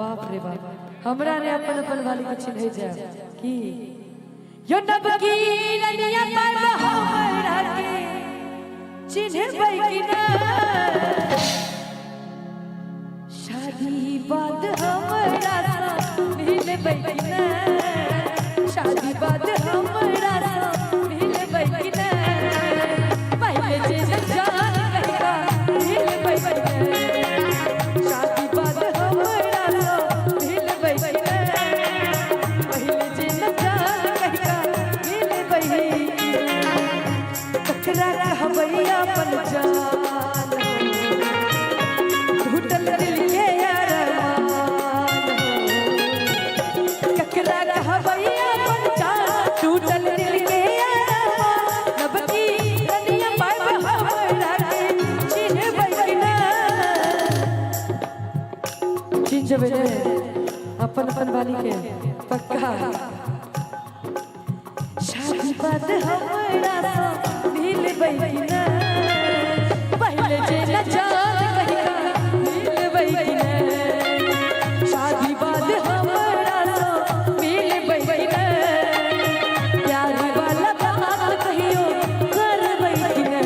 बाप रे बाप हमरा ने अपन अपन वाली को चिन्ह जाए कि यो नब की रनिया पर हमरा के चिन्हबै कि ना शादी बाद हमरा सा मिलबै कि ना शादी बाद हमरा सा मिलबै कि ना पहले जे जान कहिका मिलबै कि ना शादी बाद हमरा सा मिलबै कि ना पहले जे जान कहिका मिलबै कि ना ककरा कहबै अपन जान घुटल दिल के अरमान ककरा कहबै अपन जान टूटल दिल के अरमान नब की रनिया पर हमरा के चिन्हबै कि ना चिन्ह जबे अपन अपन वाली के पक्का शादी बाद हमरा सा मिलबै कि ना पहले जे न जान कहिका मिलबै कि ना शादी बाद हमरा सा मिलबै कि ना प्यार वाला बात कहियो करबै कि ना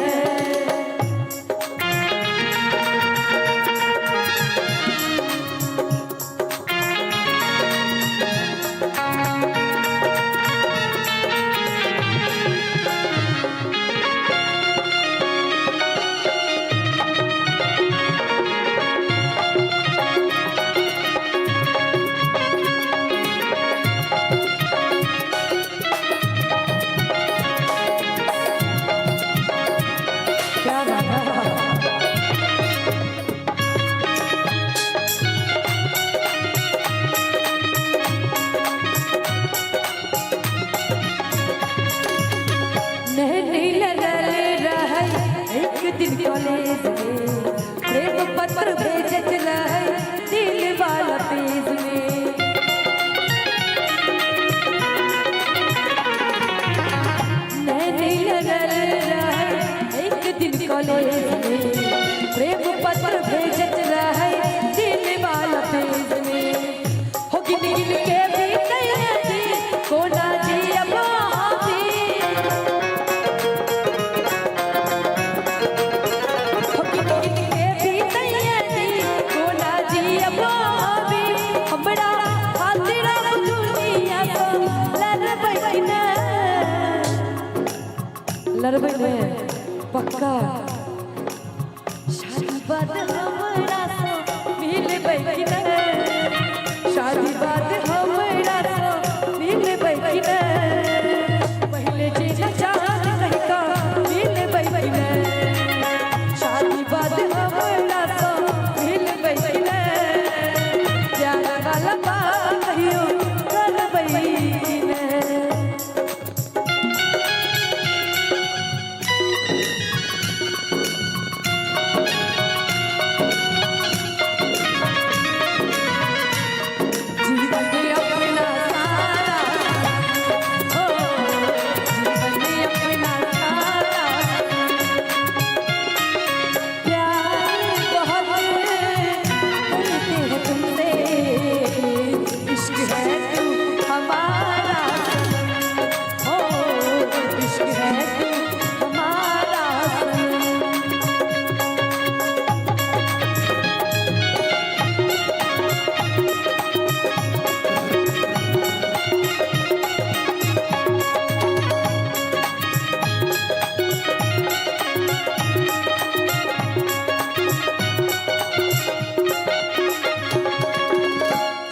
क्या गाना नहीं लगल रहे एक दिन कॉलेज में प्रेम पत्र भेजत रहे दिल वाला पेज में नहीं लगल रहे एक दिन कॉलेज में प्रेम पत्र भेजत रहे दिल वाला पेज में हो गिन गिन के भी कहती कोना जी अब आती हो गिन गिन के भी कहती कोना जी अब आती हमरा खातिर दुनिया को लड़बै कि ना लड़बै ने पक्का शादी बाद हमरा सा मिलबै कि ना शादी बाद हमरा सा मिलबै कि ना पहले जे जान कहिका मिलबै कि ना शादी बाद हमरा सा मिलबै कि ना प्यार वाला बात कहियो करबै कि ना जीवन में अपना सारा हो जीवन में अपना सारा प्यार बहुत करते हैं तुमसे इश्क है तू हमारा हो इश्क है तू हमारा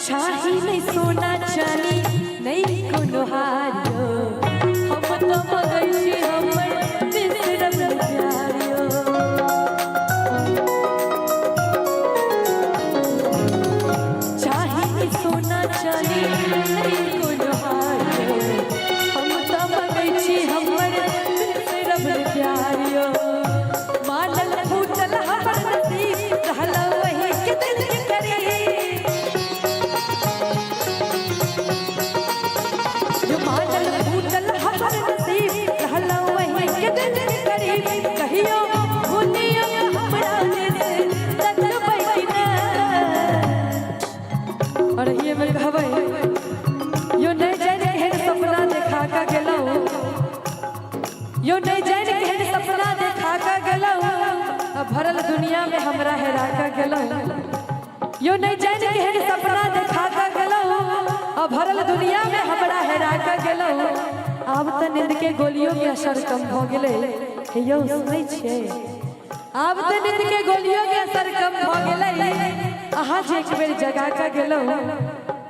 चाही नहीं सोना चानी नहीं कोनो हारियो हम तो मगै छी हमर बिसरब प्यारियो चाही नहीं सोना चानी नहीं कोनो हारियो हम तो मगै छी हमर बिसरब प्यारियो मानल फूटल हमर नसीब रहल वही के दिल के करीब जो मानल फूटल हमर नसीब रहल वही के दिल के करीब कहियो दुनिया हमरा से तकबै कि ना और ये में कहबै यो नहीं जान केहन सपना देखा का गेलौ, यो नहीं जान केहन सपना देखा का गेलौ, अब भरल दुनिया में हमरा हेरा का गेलौ। यो नहीं जान केहन सपना देखा का गेलौ, अब भरल दुनिया में हमरा हेरा का गेलौ। आब त नींद के गोलियों के असर कम भ गेलै, यो सुनै छियै आब त नींद के गोलियों के असर कम भ गेलै। अहाँ जे एक बेर जगा का गेलौ,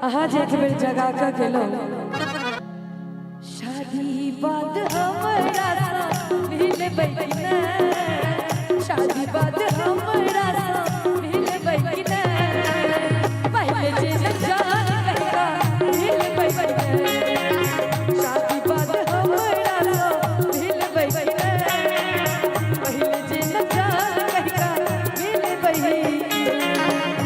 अहाँ जे एक बेर जगा का गेलौ। शादी बाद हमरा सा मिलबै कि नै, शादी बाद हमरा